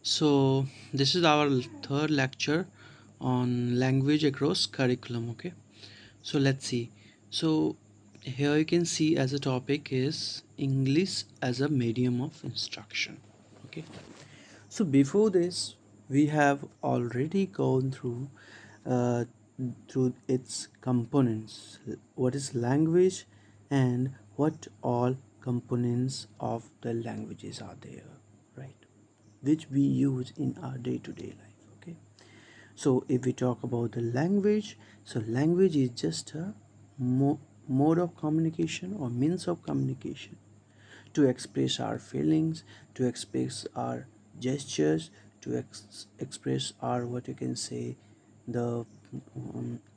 So this is our third lecture on language across curriculum. Okay, so let's see. So here you can see as a topic is English as a medium of instruction. Okay, so before this we have already gone uh, through its components. What is language and what all components of the languages are there, right? Which we use in our day-to-day life. Okay, so if we talk about the language, so language is just a mode of communication or means of communication to express our feelings, to express our gestures, to express our, what you can say, the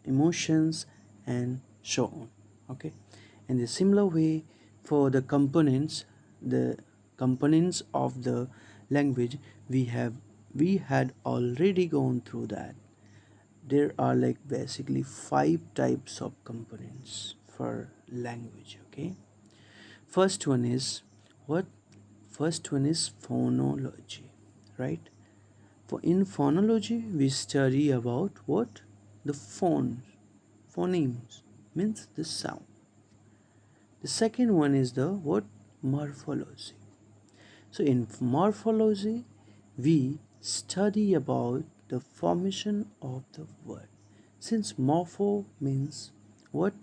emotions and so on. Okay, in the similar way, for the components of the language, we had already gone through that. There are like basically five types of components for language. Okay, first one is what? First one is phonology, right? For in phonology, we study about what? The phonemes means the sound. The second one is the what? Morphology. So in morphology, we study about the formation of the word. Since morpho means what?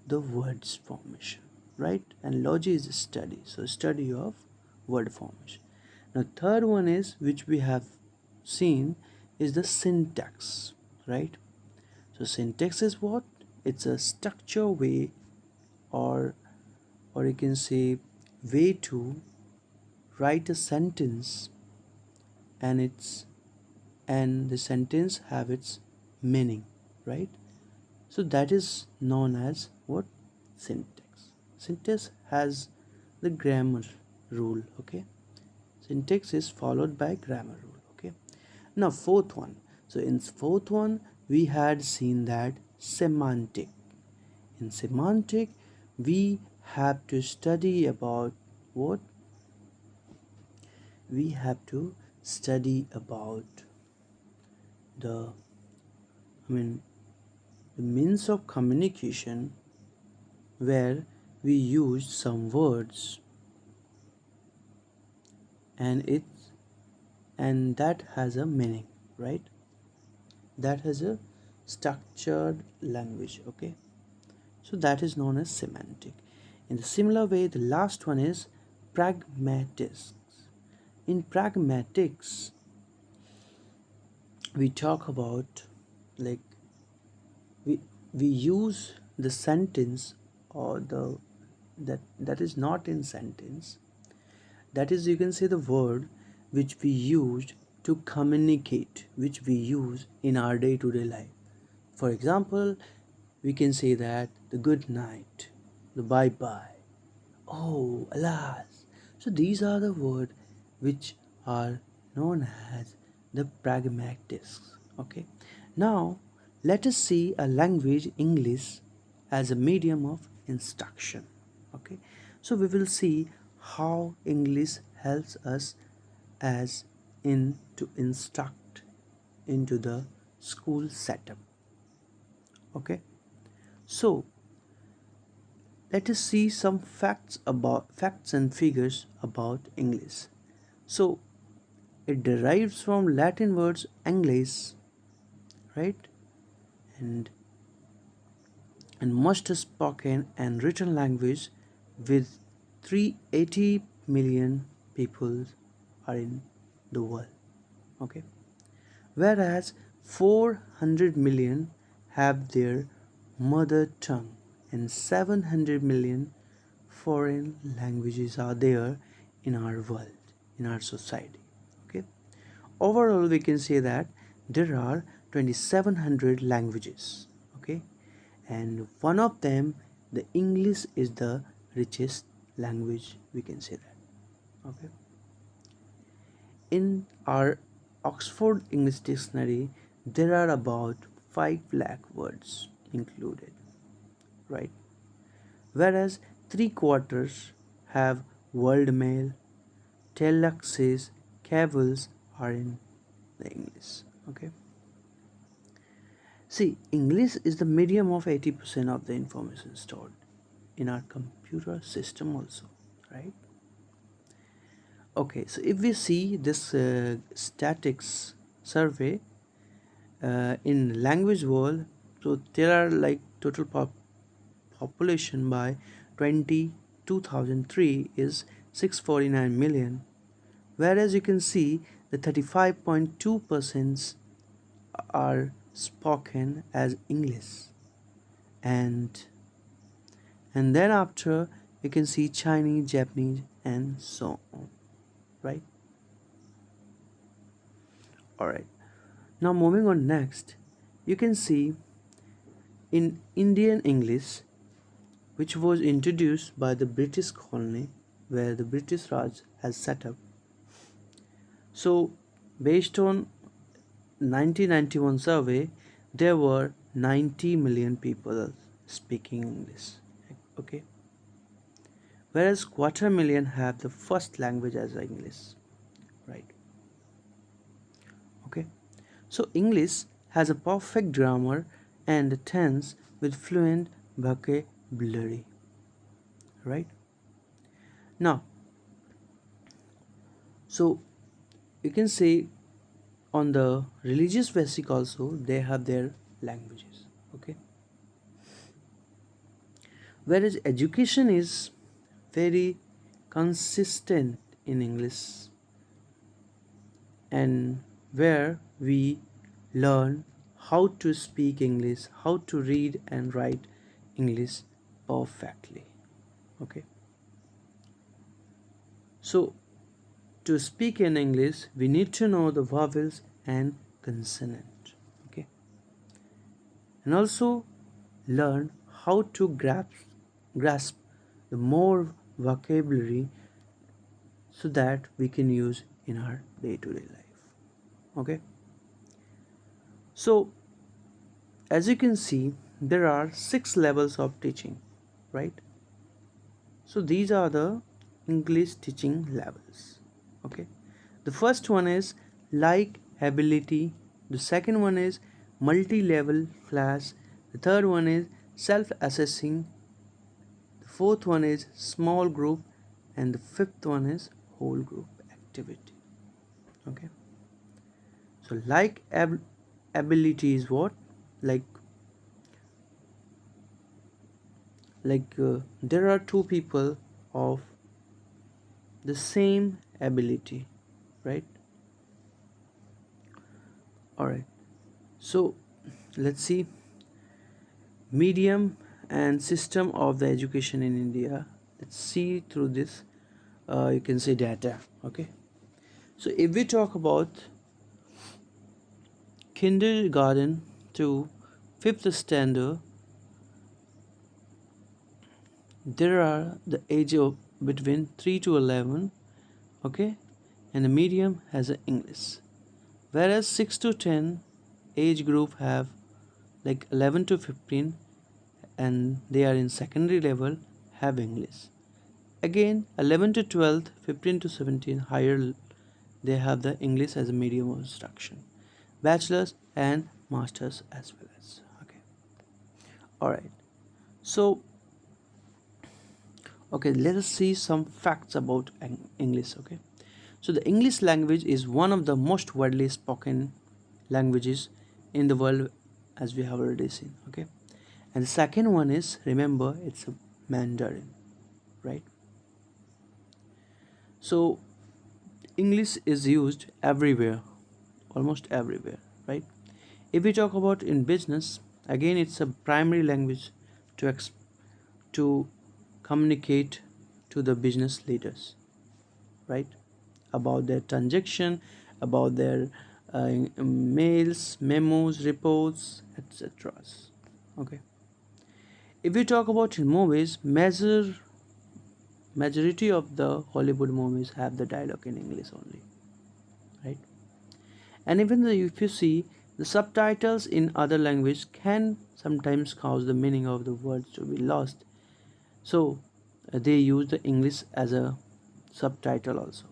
The words formation, right? And logy is a study. So study of word formation. Now third one is, which we have seen, is the syntax, right? So syntax is what? It's a structure way, or you can say way to write a sentence, and the sentence have its meaning, right? So that is known as what? Syntax. Syntax has the grammar rule. Okay, syntax is followed by grammar rule. Okay, now fourth one. So in fourth one we had seen that semantic. In semantic we have to study about what? We have to study about the, I mean, the means of communication where we use some words, and that has a meaning, right? That has a structured language. Okay, so that is known as semantic. In the similar way, the last one is pragmatics. In pragmatics we talk about, like, we we use the sentence, or the that is not in sentence, that is, you can say, the word which we used to communicate, which we use in our day-to-day life. For example, we can say that the good night, the bye bye, oh alas. So these are the words which are known as the pragmatics. Okay, now let us see a language, English, as a medium of instruction. Okay, so we will see how English helps us as in to instruct into the school setup. Okay, so let us see some facts and figures about English. So it derives from Latin words Anglis, right? And most spoken and written language with 380 million people are in the world. Okay, whereas 400 million have their mother tongue, and 700 million foreign languages are there in our world, in our society. Okay, overall we can say that there are 2700 languages. Okay, and one of them, the English, is the richest language, we can say that. Okay, in our Oxford English Dictionary there are about 5 lakh words included, right? Whereas 3/4 have world mail, telexes, cables are in the English. Okay. See, English is the medium of 80% of the information stored in our computer system also, right? Okay, so if we see this statics survey in language world, so there are like total population by 2003 is 649 million, whereas you can see the 35.2% are spoken as English, and then after you can see Chinese, Japanese, and so on, right? All right, now moving on next, you can see in Indian English, which was introduced by the British colony where the British Raj has set up. So based on 1991 survey, there were 90 million people speaking English. Okay, whereas quarter million have the first language as English, right? Okay, so English has a perfect grammar and tense with fluent vocabulary, right? Now, so you can say on the religious basic also they have their languages. Okay, whereas education is very consistent in English, and where we learn how to speak English, how to read and write English perfectly. Okay, so to speak in English we need to know the vowels and consonant. Okay, and also learn how to grasp the more vocabulary so that we can use in our day-to-day life. Okay, so as you can see there are 6 levels of teaching, right? So these are the English teaching levels. Okay, the first one is like ability, the second one is multi-level class, the third one is self-assessing, the fourth one is small group, and the fifth one is whole group activity. Okay, so like ability is what, like there are two people of the same ability, right? All right, so let's see medium and system of the education in India. Let's see through this you can say data. Okay, so if we talk about kindergarten to fifth standard, there are the age of between 3 to 11. Okay, and the medium has an English, whereas 6 to 10 age group have like 11 to 15 and they are in secondary level have English. Again 11 to 12, 15 to 17 higher, they have the English as a medium of instruction, bachelor's and masters as well as. Okay, all right, so okay, let us see some facts about English. Okay, so the English language is one of the most widely spoken languages in the world, as we have already seen. Okay, and the second one is, remember, it's a Mandarin, right? So English is used everywhere, almost everywhere, right? If we talk about in business, again it's a primary language to to communicate to the business leaders, right? About their transaction, about their mails, memos, reports, etc. Okay. If we talk about in movies, majority of the Hollywood movies have the dialogue in English only, right? And even if you see the subtitles in other language can sometimes cause the meaning of the words to be lost, so they use the English as a subtitle also,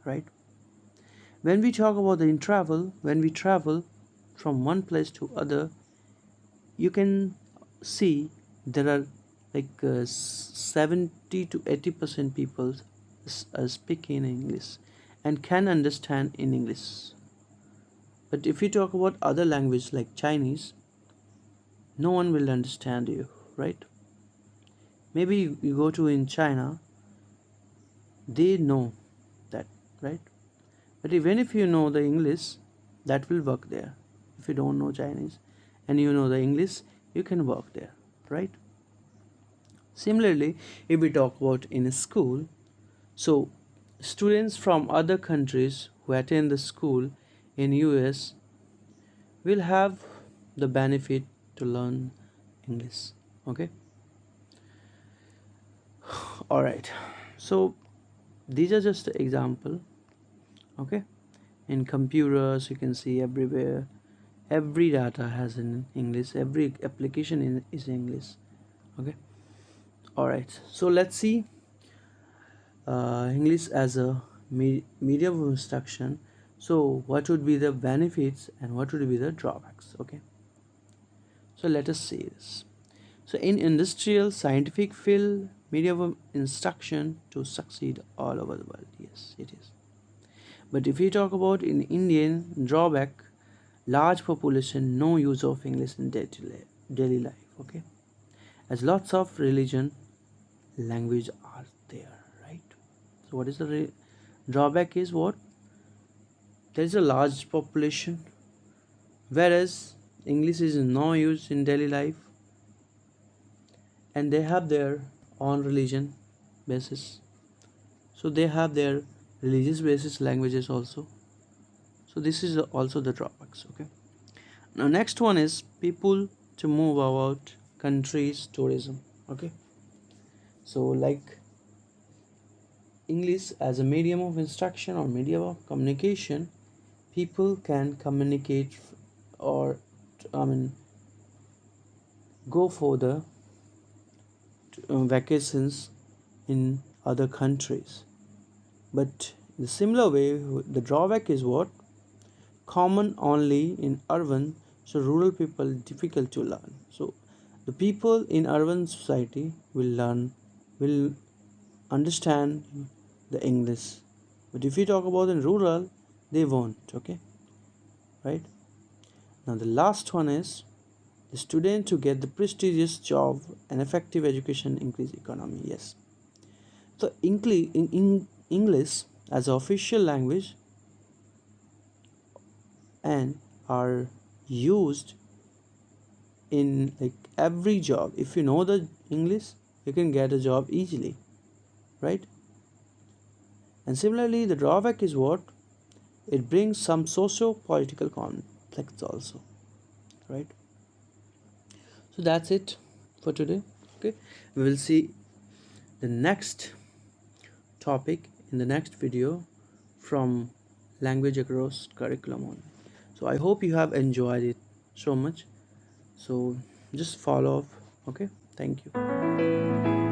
right? When we talk about the in travel, when we travel from one place to other, you can see there are like 70 to 80% people speak in English and can understand in English. But if you talk about other language like Chinese, no one will understand you, right? Maybe you go to in China, they know that, right? But even if you know the English, that will work there. If you don't know Chinese and you know the English, you can work there, right? Similarly, if we talk about in a school, so students from other countries who attend the school in US will have the benefit to learn English. Okay, all right. So these are just an example. Okay, in computers you can see everywhere every data has in English, every application is English. Okay, all right. So let's see English as a medium of instruction. So what would be the benefits and what would be the drawbacks? Okay, so let us see this. So in industrial scientific field, medium of instruction to succeed all over the world. Yes, it is. But if we talk about in Indian drawback, large population, no use of English in daily life. Okay, as lots of religion language are there, right? So what is the drawback is what there is a large population, whereas English is no use in daily life, and they have their own religion basis. So they have their religious basis languages also. So this is also the drawbacks. Okay. Now next one is people to move about countries tourism. Okay. So like English as a medium of instruction or medium of communication, people can communicate or I mean go for the vacations in other countries. But in the similar way, the drawback is what common only in urban, so rural people difficult to learn. So the people in urban society will understand the English, but if we talk about in rural, they won't. Okay, right? Now the last one is the student to get the prestigious job and effective education increase economy. Yes, so English as an official language and are used in like every job. If you know the English, you can get a job easily, right? And similarly, the drawback is what it brings some socio-political conflicts also, right? So that's it for today. Okay, we will see the next topic in the next video from language across curriculum only. So I hope you have enjoyed it so much. So just follow up. Okay, thank you.